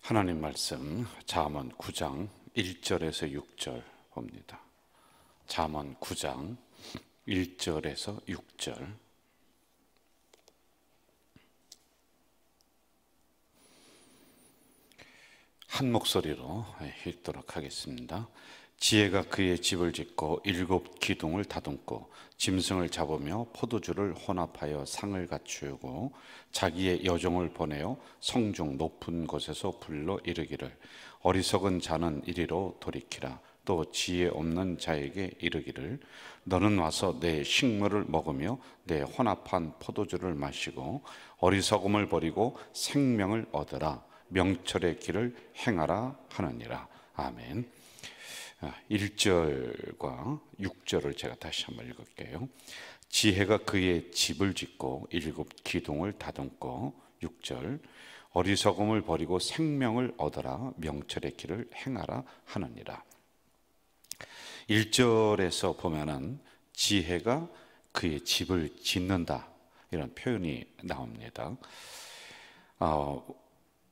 하나님 말씀 잠언 9장 1절에서 6절 봅니다. 잠언 9장 1절에서 6절. 한 목소리로 읽도록 하겠습니다. 지혜가 그의 집을 짓고 7 기둥을 다듬고 짐승을 잡으며 포도주를 혼합하여 상을 갖추고 자기의 여종을 보내어 성중 높은 곳에서 불러 이르기를 어리석은 자는 이리로 돌이키라. 또 지혜 없는 자에게 이르기를 너는 와서 내 식물을 먹으며 내 혼합한 포도주를 마시고 어리석음을 버리고 생명을 얻으라. 명철의 길을 행하라 하느니라. 아멘. 1절과 6절을 제가 다시 한번 읽을게요. 지혜가 그의 집을 짓고 7 기둥을 다듬고 6절 어리석음을 버리고 생명을 얻어라. 명철의 길을 행하라 하느니라. 1절에서 보면은 지혜가 그의 집을 짓는다 이런 표현이 나옵니다.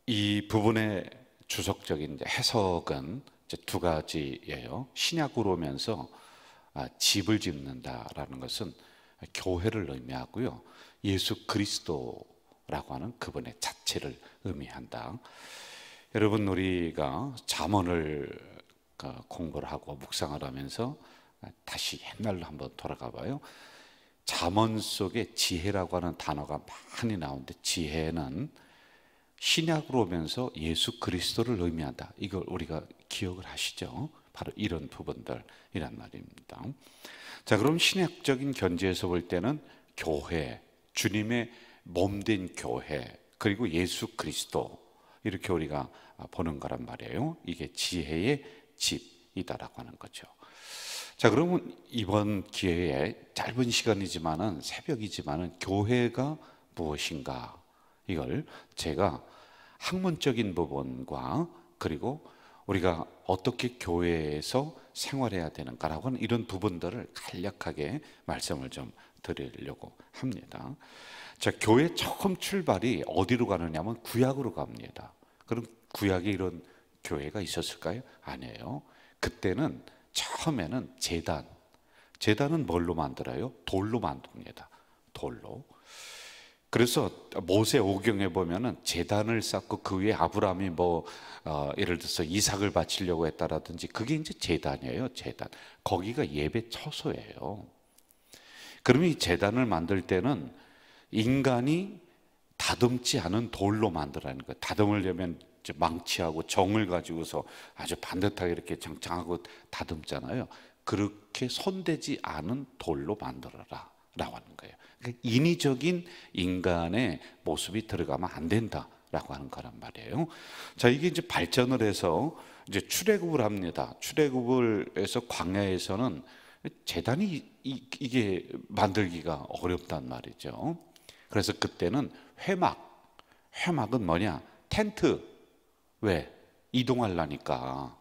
이 부분의 주석적인 해석은 이제 두 가지예요. 신약으로 오면서 집을 짓는다라는 것은 교회를 의미하고요, 예수 그리스도라고 하는 그분의 자체를 의미한다. 여러분, 우리가 잠언을 공부를 하고 묵상을 하면서 다시 옛날로 한번 돌아가 봐요. 잠언 속에 지혜라고 하는 단어가 많이 나오는데, 지혜는 신약으로 오면서 예수 그리스도를 의미한다. 이걸 우리가 기억을 하시죠? 바로 이런 부분들이란 말입니다. 자, 그럼 신약적인 견지에서 볼 때는 교회, 주님의 몸된 교회, 그리고 예수 그리스도, 이렇게 우리가 보는 거란 말이에요. 이게 지혜의 집이다라고 하는 거죠. 자, 그러면 이번 기회에 짧은 시간이지만은, 새벽이지만은 교회가 무엇인가, 이걸 제가 학문적인 부분과 그리고 우리가 어떻게 교회에서 생활해야 되는가라고 하는 이런 부분들을 간략하게 말씀을 좀 드리려고 합니다. 자, 교회 처음 출발이 어디로 가느냐면 구약으로 갑니다. 그럼 구약에 이런 교회가 있었을까요? 아니에요. 그때는 처음에는 제단은 뭘로 만들어요? 돌로 만듭니다. 돌로. 그래서 모세 오경에 보면은 제단을 쌓고 그 위에 아브라함이 예를 들어서 이삭을 바치려고 했다라든지, 그게 이제 제단이에요. 제단. 거기가 예배 처소예요. 그러면 이 제단을 만들 때는 인간이 다듬지 않은 돌로 만들라는 거예요. 다듬으려면 망치하고 정을 가지고서 아주 반듯하게 이렇게 장장하고 다듬잖아요. 그렇게 손대지 않은 돌로 만들어라 라고 하는 거예요. 그러니까 인위적인 인간의 모습이 들어가면 안 된다라고 하는 거란 말이에요. 자, 이게 이제 발전을 해서 이제 출애굽을 합니다. 출애굽을 해서 광야에서는 제단이 이게 만들기가 어렵단 말이죠. 그래서 그때는 회막은 뭐냐? 텐트. 왜? 이동하려니까.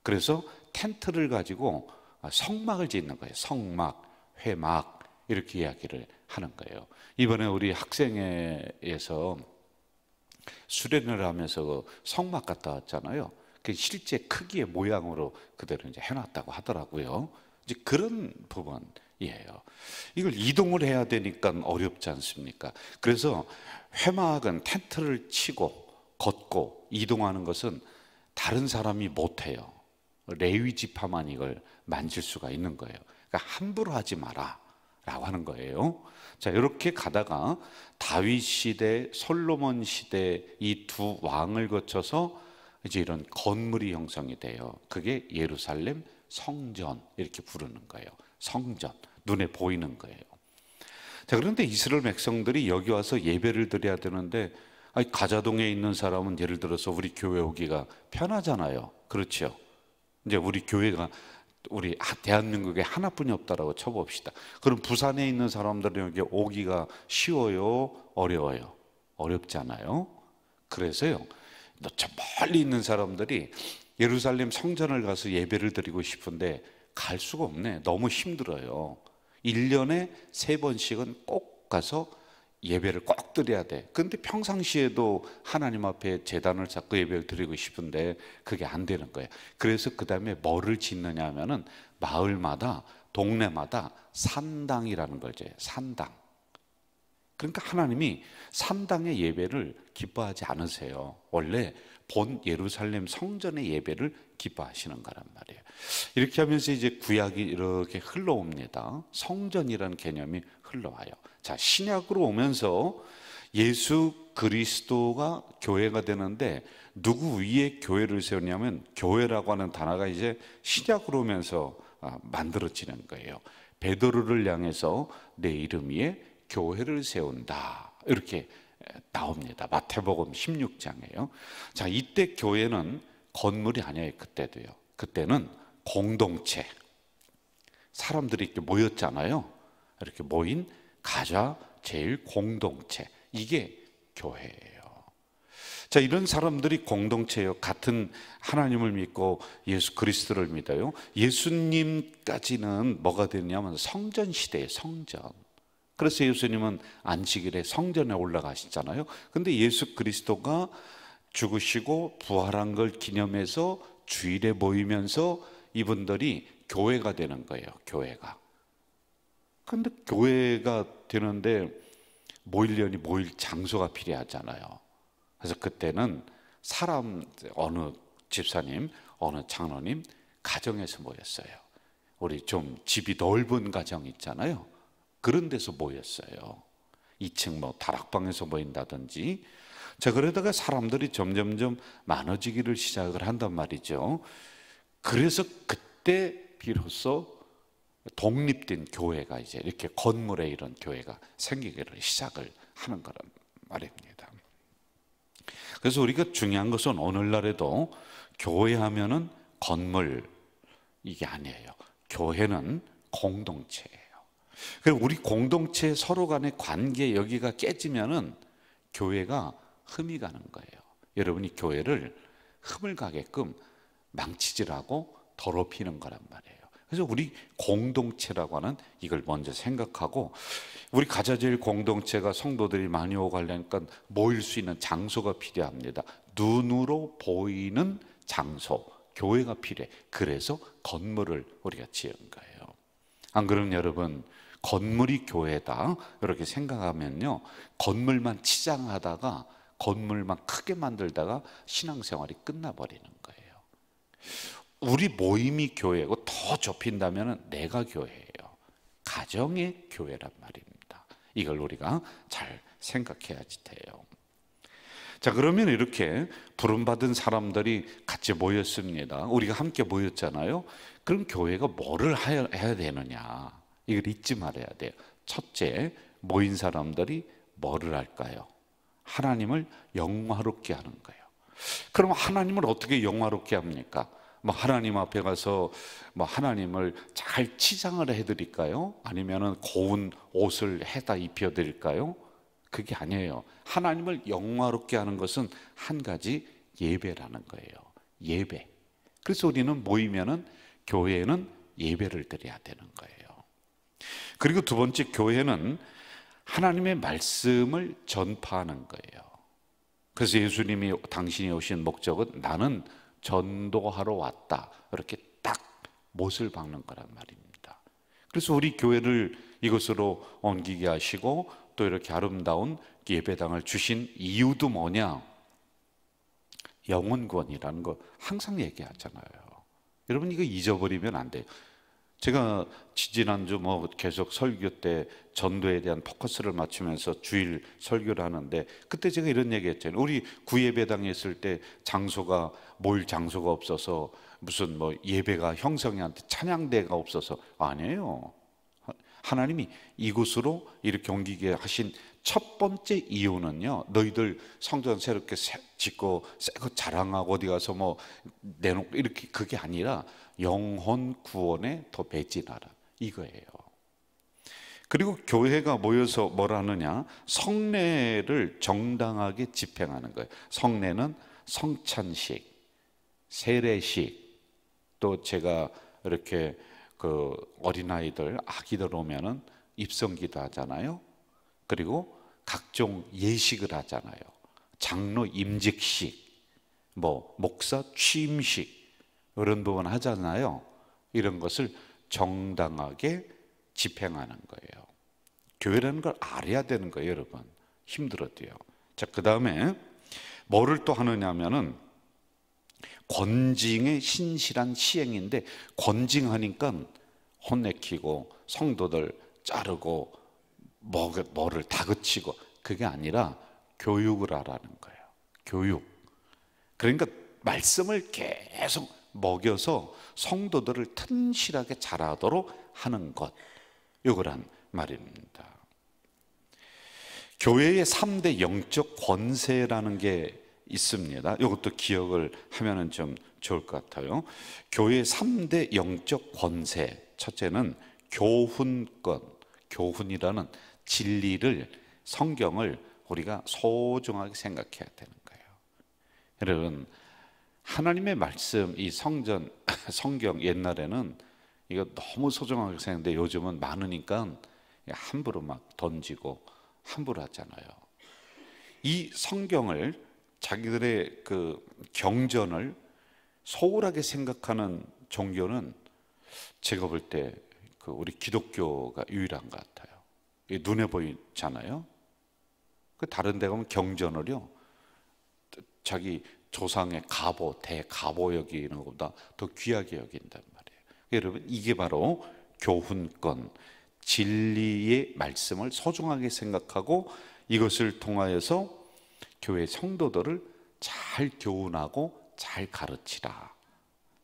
그래서 텐트를 가지고 성막을 짓는 거예요. 성막, 회막, 이렇게 이야기를 하는 거예요. 이번에 우리 학생회에서 수련을 하면서 성막 갔다 왔잖아요. 그 실제 크기의 모양으로 그대로 이제 해놨다고 하더라고요. 이제 그런 부분이에요. 이걸 이동을 해야 되니까 어렵지 않습니까? 그래서 회막은 텐트를 치고 걷고 이동하는 것은 다른 사람이 못해요. 레위 지파만 이걸 만질 수가 있는 거예요. 그러니까 함부로 하지 마라 라고 하는 거예요. 자, 이렇게 가다가 다윗 시대, 솔로몬 시대, 이 두 왕을 거쳐서 이제 이런 건물이 형성이 돼요. 그게 예루살렘 성전, 이렇게 부르는 거예요. 성전, 눈에 보이는 거예요. 자, 그런데 이스라엘 백성들이 여기 와서 예배를 드려야 되는데, 가자동에 있는 사람은 예를 들어서 우리 교회 오기가 편하잖아요. 그렇죠? 이제 우리 교회가 우리 대한민국에 하나뿐이 없다라고 쳐봅시다. 그럼 부산에 있는 사람들은 여기 오기가 쉬워요? 어려워요? 어렵잖아요. 그래서요, 저 멀리 있는 사람들이 예루살렘 성전을 가서 예배를 드리고 싶은데 갈 수가 없네. 너무 힘들어요. 1년에 3번씩은 꼭 가서 예배를 꼭 드려야 돼. 근데 평상시에도 하나님 앞에 제단을 쌓고 예배를 드리고 싶은데 그게 안 되는 거예요. 그래서 그 다음에 뭐를 짓느냐 하면은 마을마다, 동네마다 산당이라는 거죠. 산당. 그러니까 하나님이 산당의 예배를 기뻐하지 않으세요. 원래 본 예루살렘 성전의 예배를 기뻐하시는 거란 말이에요. 이렇게 하면서 이제 구약이 이렇게 흘러옵니다. 성전이라는 개념이 흘러와요. 자, 신약으로 오면서 예수 그리스도가 교회가 되는데 누구 위에 교회를 세우냐면, 교회라고 하는 단어가 이제 신약으로 오면서 만들어지는 거예요. 베드로를 향해서 내 이름 위에 교회를 세운다, 이렇게 나옵니다. 마태복음 16장이에요. 자, 이때 교회는 건물이 아니에요. 그때도요. 그때는 공동체, 사람들이 이렇게 모였잖아요. 이렇게 모인 가자 제일 공동체, 이게 교회예요. 자, 이런 사람들이 공동체예요. 같은 하나님을 믿고 예수 그리스도를 믿어요. 예수님까지는 뭐가 되냐면 성전 시대의 성전. 그래서 예수님은 안식일에 성전에 올라가시잖아요. 근데 예수 그리스도가 죽으시고 부활한 걸 기념해서 주일에 모이면서 이분들이 교회가 되는 거예요. 교회가. 근데 교회가 되는데 모이려니 모일 장소가 필요하잖아요. 그래서 그때는 사람, 어느 집사님, 어느 장로님 가정에서 모였어요. 우리 좀 집이 넓은 가정 있잖아요. 그런 데서 모였어요. 2층 뭐 다락방에서 모인다든지. 자, 그러다가 사람들이 점점점 많아지기를 시작을 한단 말이죠. 그래서 그때 비로소 독립된 교회가 이제 이렇게 건물에 이런 교회가 생기기를 시작을 하는 거란 말입니다. 그래서 우리가 중요한 것은 오늘날에도 교회 하면은 건물, 이게 아니에요. 교회는 공동체예요. 우리 공동체 서로 간의 관계, 여기가 깨지면은 교회가 흠이 가는 거예요. 여러분이 교회를 흠을 가게끔 망치질하고 더럽히는 거란 말이에요. 그래서 우리 공동체라고 하는 이걸 먼저 생각하고, 우리 가자제일 공동체가 성도들이 많이 오고 하려니까 모일 수 있는 장소가 필요합니다. 눈으로 보이는 장소, 교회가 필요해. 그래서 건물을 우리가 지은 거예요. 안 그러면 여러분, 건물이 교회다 이렇게 생각하면요, 건물만 치장하다가 건물만 크게 만들다가 신앙생활이 끝나버리는 거예요. 우리 모임이 교회고 더 좁힌다면 내가 교회예요. 가정의 교회란 말입니다. 이걸 우리가 잘 생각해야지 돼요. 자, 그러면 이렇게 부름받은 사람들이 같이 모였습니다. 우리가 함께 모였잖아요. 그럼 교회가 뭐를 해야 되느냐, 이걸 잊지 말아야 돼요. 첫째, 모인 사람들이 뭐를 할까요? 하나님을 영화롭게 하는 거예요. 그럼 하나님을 어떻게 영화롭게 합니까? 뭐 하나님 앞에 가서 뭐 하나님을 잘 치장을 해드릴까요? 아니면은 고운 옷을 해다 입혀드릴까요? 그게 아니에요. 하나님을 영화롭게 하는 것은 한 가지, 예배라는 거예요. 예배. 그래서 우리는 모이면은 교회에는 예배를 드려야 되는 거예요. 그리고 두 번째, 교회는 하나님의 말씀을 전파하는 거예요. 그래서 예수님이 당신이 오신 목적은 나는 전도하러 왔다, 이렇게 딱 못을 박는 거란 말입니다. 그래서 우리 교회를 이것으로 옮기게 하시고 또 이렇게 아름다운 예배당을 주신 이유도 뭐냐? 영혼구원이라는 거 항상 얘기하잖아요. 여러분, 이거 잊어버리면 안 돼요. 제가 지난주 뭐 계속 설교 때 전도에 대한 포커스를 맞추면서 주일 설교를 하는데, 그때 제가 이런 얘기 했잖아요. 우리 구예배당에 있을 때 장소가, 모일 장소가 없어서 무슨 뭐 예배가 형성이 안 돼, 찬양대가 없어서 아니에요. 하나님이 이곳으로 이렇게 옮기게 하신 첫 번째 이유는요, 너희들 성전 새롭게 짓고 새거 자랑하고 어디 가서 뭐 내놓고 이렇게, 그게 아니라 영혼 구원에 더 매진하라, 이거예요. 그리고 교회가 모여서 뭘 하느냐? 성례를 정당하게 집행하는 거예요. 성례는 성찬식, 세례식, 또 제가 이렇게 어린아이들, 아기들 오면은 입성기도 하잖아요. 그리고 각종 예식을 하잖아요. 장로 임직식, 목사 취임식 이런 부분 하잖아요. 이런 것을 정당하게 집행하는 거예요. 교회라는 걸 알아야 되는 거예요, 여러분. 힘들어도요. 자, 그 다음에 뭐를 또 하느냐면은 권징의 신실한 시행인데, 권징하니까 혼내키고 성도들 자르고 뭐를 다그치고, 그게 아니라 교육을 하라는 거예요. 교육. 그러니까 말씀을 계속 먹여서 성도들을 튼실하게 자라도록 하는 것, 이거란 말입니다. 교회의 3대 영적 권세라는 게 있습니다. 이것도 기억을 하면 좀 좋을 것 같아요. 교회의 3대 영적 권세, 첫째는 교훈권, 교훈이라는 진리를, 성경을 우리가 소중하게 생각해야 되는 거예요. 여러분, 하나님의 말씀, 이 성경 옛날에는 이거 너무 소중하게 생각했는데 요즘은 많으니까 함부로 막 던지고 함부로 하잖아요. 이 성경을, 자기들의 그 경전을 소홀하게 생각하는 종교는 제가 볼 때 우리 기독교가 유일한 것 같아요. 눈에 보이잖아요. 다른 데 가면 경전을요, 자기 조상의 대가보 여기는 것보다 더 귀하게 여긴단 말이에요. 여러분, 이게 바로 교훈권, 진리의 말씀을 소중하게 생각하고 이것을 통하여서 교회 성도들을 잘 교훈하고 잘 가르치라.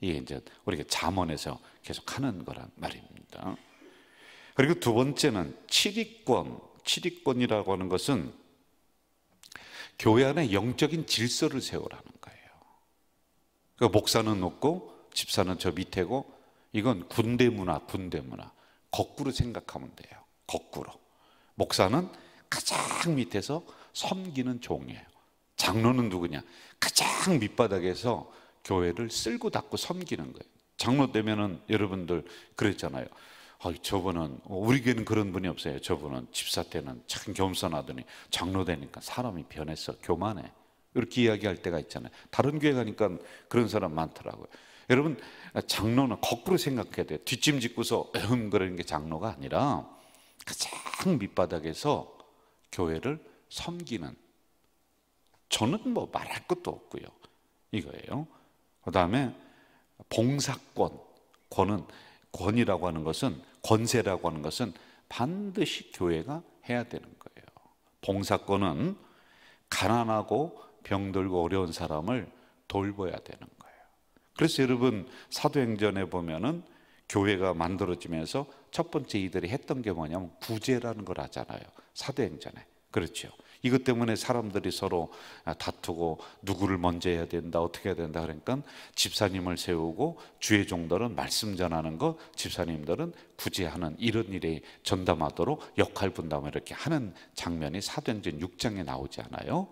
이게 이제 우리가 잠언에서 계속 하는 거란 말입니다. 그리고 두 번째는 치리권. 치리권이라고 하는 것은 교회 안에 영적인 질서를 세우라는 거예요. 그러니까 목사는 높고 집사는 저 밑에고, 이건 군대 문화. 거꾸로 생각하면 돼요. 거꾸로. 목사는 가장 밑에서 섬기는 종이에요. 장로는 누구냐? 가장 밑바닥에서 교회를 쓸고 닦고 섬기는 거예요. 장로 되면은 여러분들 그랬잖아요. 저분은, 우리 교회는 그런 분이 없어요. 저분은 집사 때는 참 겸손하더니 장로 되니까 사람이 변했어, 교만해, 이렇게 이야기할 때가 있잖아요. 다른 교회 가니까 그런 사람 많더라고요. 여러분, 장로는 거꾸로 생각해야 돼요. 뒷짐 짓고서 그러는 게 장로가 아니라 가장 밑바닥에서 교회를 섬기는, 저는 말할 것도 없고요, 이거예요. 그 다음에 봉사권. 권이라고 하는 것은, 권세라고 하는 것은 반드시 교회가 해야 되는 거예요. 봉사권은 가난하고 병들고 어려운 사람을 돌봐야 되는 거예요. 그래서 여러분, 사도행전에 보면은 교회가 만들어지면서 첫 번째 이들이 했던 게 뭐냐면 구제라는 걸 하잖아요. 사도행전에. 그렇죠. 이것 때문에 사람들이 서로 다투고 누구를 먼저 해야 된다, 어떻게 해야 된다, 그러니까 집사님을 세우고 주의 종들은 말씀 전하는 거, 집사님들은 구제하는, 이런 일에 전담하도록 역할 분담을 이렇게 하는 장면이 사도행전 6장에 나오지 않아요?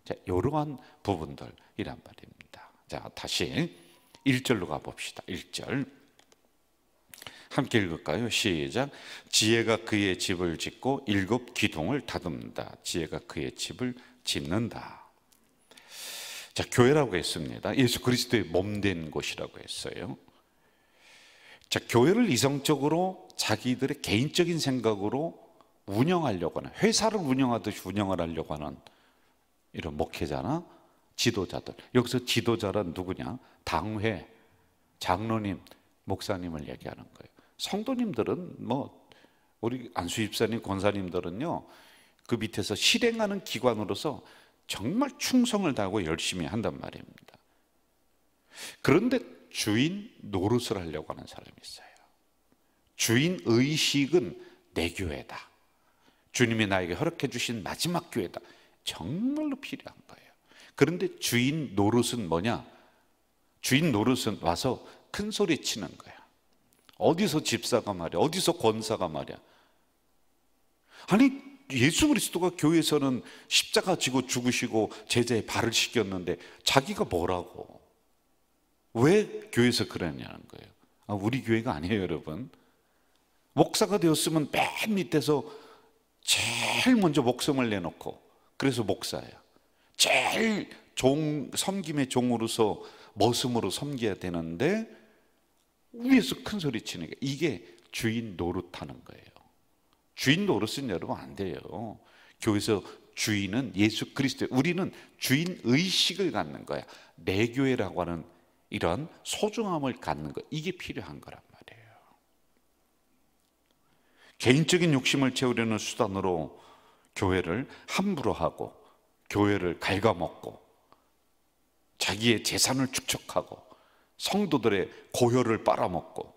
자, 이러한 부분들이란 말입니다. 자, 다시 1절로 가봅시다. 1절 함께 읽을까요? 시작. 지혜가 그의 집을 짓고 7 기둥을 다듬는다. 지혜가 그의 집을 짓는다. 자, 교회라고 했습니다. 예수 그리스도의 몸된 곳이라고 했어요. 자, 교회를 이성적으로 자기들의 개인적인 생각으로 운영하려고 하는, 회사를 운영하듯이 운영을 하려고 하는 이런 목회자나 지도자들, 여기서 지도자란 누구냐? 당회, 장로님, 목사님을 얘기하는 거예요. 성도님들은 우리 안수 집사님, 권사님들은요, 그 밑에서 실행하는 기관으로서 정말 충성을 다하고 열심히 한단 말입니다. 그런데 주인 노릇을 하려고 하는 사람이 있어요. 주인 의식은 내 교회다, 주님이 나에게 허락해 주신 마지막 교회다, 정말로 필요한 거예요. 그런데 주인 노릇은 뭐냐? 주인 노릇은 와서 큰 소리 치는 거야. 어디서 집사가 말이야, 어디서 권사가 말이야. 아니, 예수 그리스도가 교회에서는 십자가 지고 죽으시고 제자의 발을 씻겼는데 자기가 뭐라고, 왜 교회에서 그러냐는 거예요. 우리 교회가 아니에요, 여러분. 목사가 되었으면 맨 밑에서 제일 먼저 목숨을 내놓고, 그래서 목사예요. 제일 섬김의 종으로서 머슴으로 섬겨야 되는데 위에서 큰 소리 치는 게, 이게 주인 노릇하는 거예요. 주인 노릇은 여러분 안 돼요. 교회에서 주인은 예수 그리스도, 우리는 주인 의식을 갖는 거야. 내 교회라고 하는 이런 소중함을 갖는 거, 이게 필요한 거란 말이에요. 개인적인 욕심을 채우려는 수단으로 교회를 함부로 하고, 교회를 갉아먹고, 자기의 재산을 축적하고, 성도들의 고혈을 빨아먹고,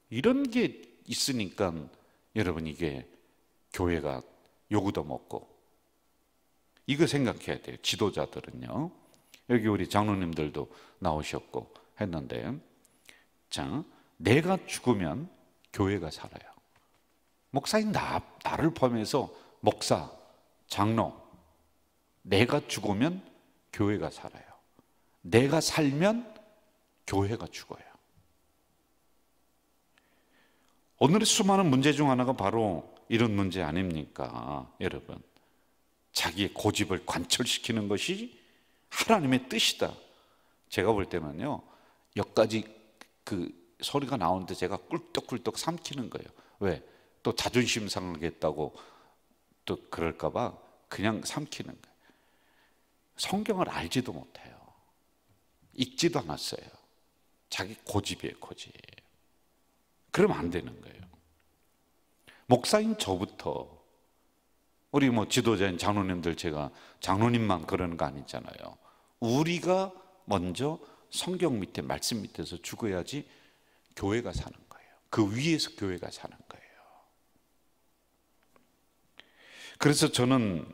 이런 게 있으니까 여러분, 이게 교회가 요구도 먹고, 이거 생각해야 돼요. 지도자들은요. 여기 우리 장로님들도 나오셨고 했는데, 자, 내가 죽으면 교회가 살아요. 목사인 나를 포함해서 목사, 장로, 내가 죽으면 교회가 살아요. 내가 살면 교회가 죽어요. 오늘의 수많은 문제 중 하나가 바로 이런 문제 아닙니까? 여러분, 자기의 고집을 관철시키는 것이 하나님의 뜻이다. 제가 볼 때는요, 여기까지 그 소리가 나오는데 제가 꿀떡꿀떡 삼키는 거예요. 왜? 또 자존심 상하겠다고 또 그럴까 봐 그냥 삼키는 거예요. 성경을 알지도 못해요. 읽지도 않았어요. 자기 고집이에요, 고집. 그러면 안 되는 거예요. 목사인 저부터, 우리 뭐 지도자인 장로님들, 제가 장로님만 그러는 거 아니잖아요. 우리가 먼저 성경 밑에, 말씀 밑에서 죽어야지 교회가 사는 거예요. 그 위에서 교회가 사는 거예요. 그래서 저는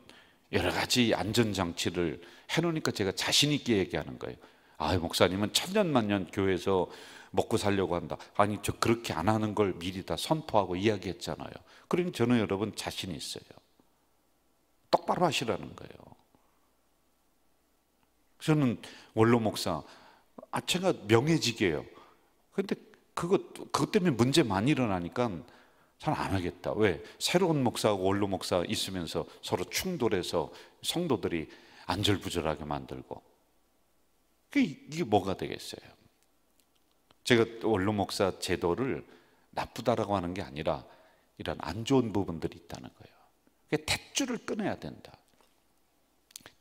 여러 가지 안전장치를 해놓으니까 제가 자신 있게 얘기하는 거예요. 아, 목사님은 천년만년 교회에서 먹고 살려고 한다. 아니, 저 그렇게 안 하는 걸 미리 다 선포하고 이야기했잖아요. 그러니 저는 여러분 자신 있어요. 똑바로 하시라는 거예요. 저는 원로 목사, 제가 명예직이에요. 근데 그것 때문에 문제 많이 일어나니까 잘 안 하겠다. 왜? 새로운 목사하고 원로 목사 있으면서 서로 충돌해서 성도들이 안절부절하게 만들고, 이게 뭐가 되겠어요? 제가 원로 목사 제도를 나쁘다라고 하는 게 아니라 이런 안 좋은 부분들이 있다는 거예요. 탯줄을 끊어야 된다.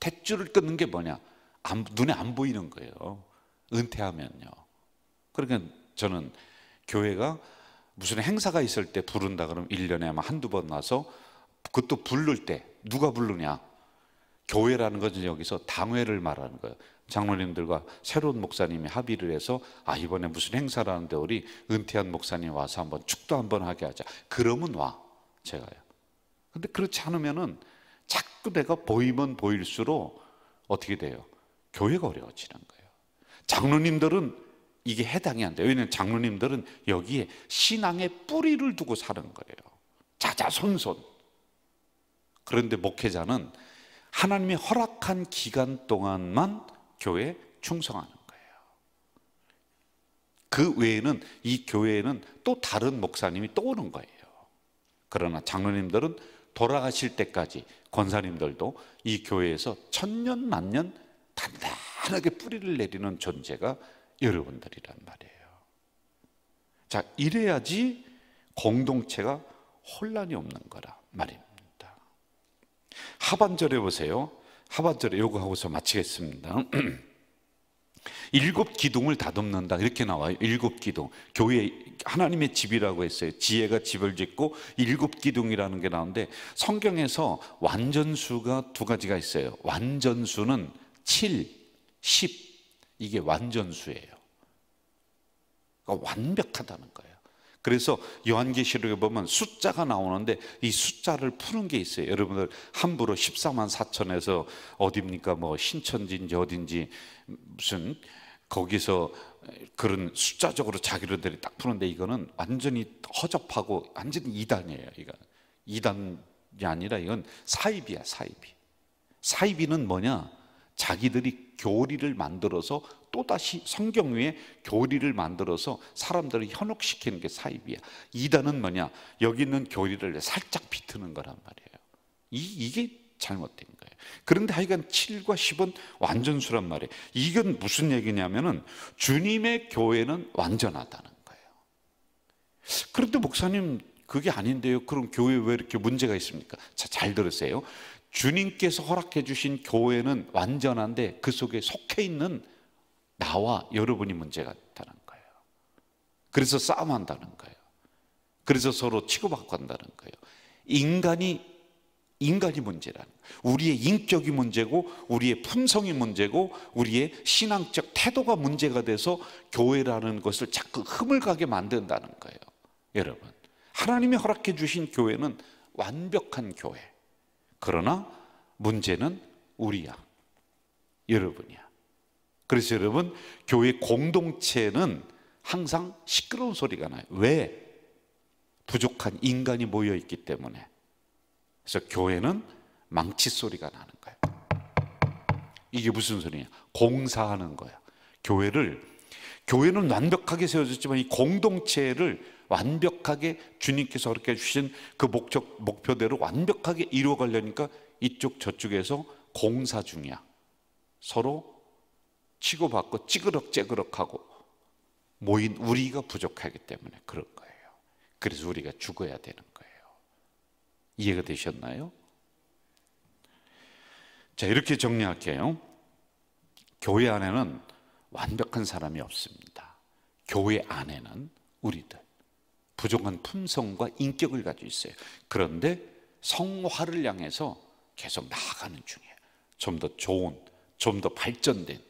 탯줄을 끊는 게 뭐냐? 눈에 안 보이는 거예요. 은퇴하면요. 그러니까 저는 교회가 무슨 행사가 있을 때 부른다 그러면 1년에 아마 한두 번 나서, 그것도 부를 때 누가 부르냐? 교회라는 것은 여기서 당회를 말하는 거예요. 장로님들과 새로운 목사님이 합의를 해서, 아, 이번에 무슨 행사라는데 우리 은퇴한 목사님 와서 한번 축도 한번 하게 하자. 그러면 와, 제가요. 근데 그렇지 않으면은 자꾸 내가 보이면 보일수록 어떻게 돼요? 교회가 어려워지는 거예요. 장로님들은 이게 해당이 안 돼요. 왜냐하면 장로님들은 여기에 신앙의 뿌리를 두고 사는 거예요. 자자손손. 그런데 목회자는 하나님이 허락한 기간 동안만 교회에 충성하는 거예요. 그 외에는 이 교회에는 또 다른 목사님이 또 오는 거예요. 그러나 장로님들은 돌아가실 때까지, 권사님들도 이 교회에서 천년 만년 단단하게 뿌리를 내리는 존재가 여러분들이란 말이에요. 자, 이래야지 공동체가 혼란이 없는 거라 말입니다. 하반절에 보세요. 하반절에 요거 하고서 마치겠습니다. 7 기둥을 다듬는다, 이렇게 나와요. 7 기둥. 교회 하나님의 집이라고 했어요. 지혜가 집을 짓고 7 기둥이라는 게 나오는데, 성경에서 완전수가 두 가지가 있어요. 완전수는 7, 10, 이게 완전수예요. 그러니까 완벽하다는 거예요. 그래서 요한계시록에 보면 숫자가 나오는데 이 숫자를 푸는 게 있어요. 여러분들 함부로 14만 4천에서 어디입니까? 뭐 신천지인지 어딘지 무슨 거기서 그런 숫자적으로 자기들이 딱 푸는데, 이거는 완전히 허접하고 완전히 이단이에요. 이거 이단이 아니라 이건 사이비야, 사이비. 사이비는 뭐냐? 자기들이 교리를 만들어서 또다시 성경 위에 교리를 만들어서 사람들을 현혹시키는 게 사입이야. 이단은 뭐냐? 여기 있는 교리를 살짝 비트는 거란 말이에요. 이게 잘못된 거예요. 그런데 하여간 7과 10은 완전수란 말이에요. 이건 무슨 얘기냐면은 주님의 교회는 완전하다는 거예요. 그런데 목사님 그게 아닌데요. 그럼 교회 왜 이렇게 문제가 있습니까? 자, 잘 들으세요. 주님께서 허락해 주신 교회는 완전한데 그 속에 속해 있는 나와 여러분이 문제가 있다는 거예요. 그래서 싸움한다는 거예요. 그래서 서로 치고받고 한다는 거예요. 인간이 문제라는 거예요. 우리의 인격이 문제고 우리의 품성이 문제고 우리의 신앙적 태도가 문제가 돼서 교회라는 것을 자꾸 흠을 가게 만든다는 거예요. 여러분, 하나님이 허락해 주신 교회는 완벽한 교회. 그러나 문제는 우리야, 여러분이야. 그래서 여러분, 교회 공동체는 항상 시끄러운 소리가 나요. 왜? 부족한 인간이 모여 있기 때문에. 그래서 교회는 망치 소리가 나는 거예요. 이게 무슨 소리냐? 공사하는 거야. 교회는 완벽하게 세워졌지만 이 공동체를 완벽하게 주님께서 그렇게 주신 그 목표대로 완벽하게 이루어가려니까 이쪽 저쪽에서 공사 중이야. 서로 치고받고 찌그럭찌그럭하고 모인 우리가 부족하기 때문에 그런 거예요. 그래서 우리가 죽어야 되는 거예요. 이해가 되셨나요? 자, 이렇게 정리할게요. 교회 안에는 완벽한 사람이 없습니다. 교회 안에는 우리들 부족한 품성과 인격을 가지고 있어요. 그런데 성화를 향해서 계속 나아가는 중이에요. 좀 더 좋은, 좀 더 발전된.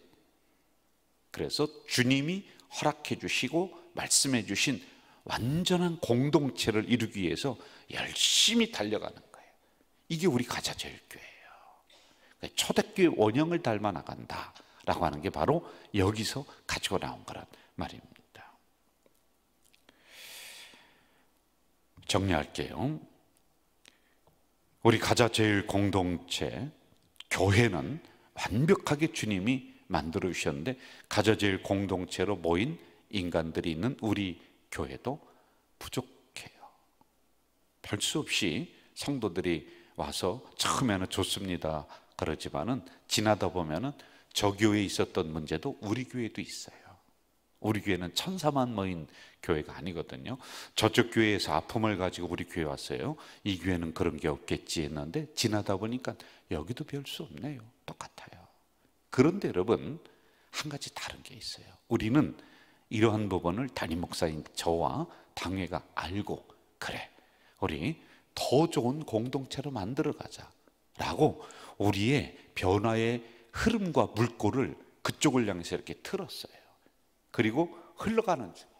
그래서 주님이 허락해 주시고 말씀해 주신 완전한 공동체를 이루기 위해서 열심히 달려가는 거예요. 이게 우리 가자제일교회예요. 초대교회 원형을 닮아 나간다라고 하는 게 바로 여기서 가지고 나온 거란 말입니다. 정리할게요. 우리 가자제일 공동체 교회는 완벽하게 주님이 만들어 주셨는데 가자제일 공동체로 모인 인간들이 있는 우리 교회도 부족해요. 별 수 없이 성도들이 와서 처음에는 좋습니다 그러지만은 지나다 보면은 저 교회에 있었던 문제도 우리 교회도 있어요. 우리 교회는 천사만 모인 교회가 아니거든요. 저쪽 교회에서 아픔을 가지고 우리 교회 왔어요. 이 교회는 그런 게 없겠지 했는데 지나다 보니까 여기도 별 수 없네요. 똑같아요. 그런데 여러분, 한 가지 다른 게 있어요. 우리는 이러한 부분을 담임 목사인 저와 당회가 알고, 그래, 우리 더 좋은 공동체로 만들어가자 라고 우리의 변화의 흐름과 물꼬를 그쪽을 향해서 이렇게 틀었어요. 그리고 흘러가는 중이에요.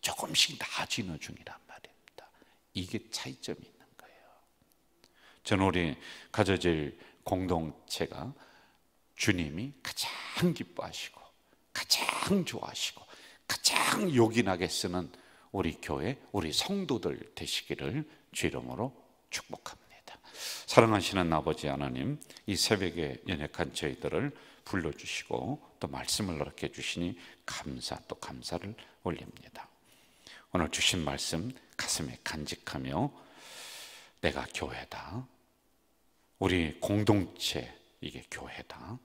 조금씩 나아지는 중이란 말입니다. 이게 차이점이 있는 거예요. 저는 우리 가자제일 공동체가 주님이 가장 기뻐하시고 가장 좋아하시고 가장 요긴하게 쓰는 우리 교회, 우리 성도들 되시기를 주 이름으로 축복합니다. 사랑하시는 아버지 하나님, 이 새벽에 연약한 저희들을 불러주시고 또 말씀을 허락해 주시니 감사 또 감사를 올립니다. 오늘 주신 말씀 가슴에 간직하며 내가 교회다, 우리 공동체 이게 교회다.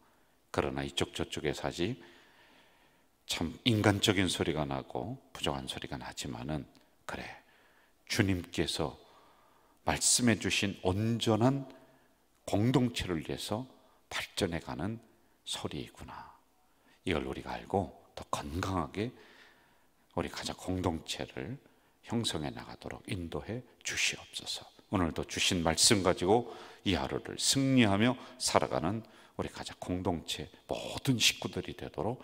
그러나 이쪽 저쪽에서 아직 참 인간적인 소리가 나고 부족한 소리가 나지만은, 그래, 주님께서 말씀해 주신 온전한 공동체를 위해서 발전해가는 소리이구나. 이걸 우리가 알고 더 건강하게 우리 가자 공동체를 형성해 나가도록 인도해 주시옵소서. 오늘도 주신 말씀 가지고 이 하루를 승리하며 살아가는 우리 가자 공동체 모든 식구들이 되도록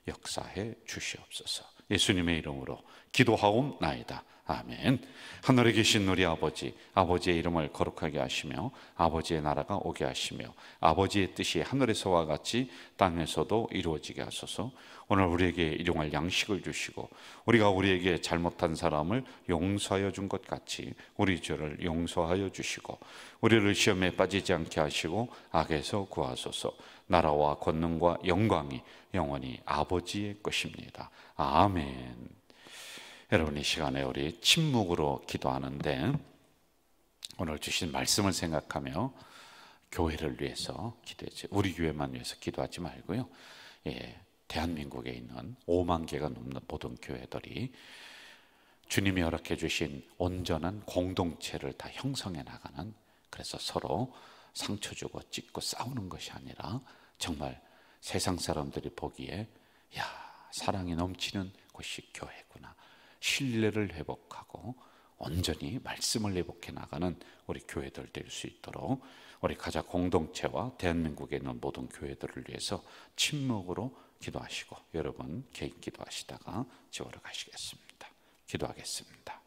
역사해 주시옵소서. 예수님의 이름으로 기도하옵나이다. 아멘. 하늘에 계신 우리 아버지, 아버지의 이름을 거룩하게 하시며 아버지의 나라가 오게 하시며 아버지의 뜻이 하늘에서와 같이 땅에서도 이루어지게 하소서. 오늘 우리에게 일용할 양식을 주시고 우리가 우리에게 잘못한 사람을 용서하여 준 것 같이 우리 죄를 용서하여 주시고 우리를 시험에 빠지지 않게 하시고 악에서 구하소서. 나라와 권능과 영광이 영원히 아버지의 것입니다. 아멘. 여러분, 이 시간에 우리 침묵으로 기도하는데 오늘 주신 말씀을 생각하며 교회를 위해서 기도했죠. 우리 교회만 위해서 기도하지 말고요. 대한민국에 있는 5만 개가 넘는 모든 교회들이 주님이 허락해 주신 온전한 공동체를 다 형성해 나가는, 그래서 서로 상처 주고 찢고 싸우는 것이 아니라 정말 세상 사람들이 보기에 야, 사랑이 넘치는 곳이 교회구나, 신뢰를 회복하고 온전히 말씀을 회복해 나가는 우리 교회들 될 수 있도록 우리 가자 공동체와 대한민국에 있는 모든 교회들을 위해서 침묵으로 기도하시고 여러분 개인 기도하시다가 지우러 가시겠습니다. 기도하겠습니다.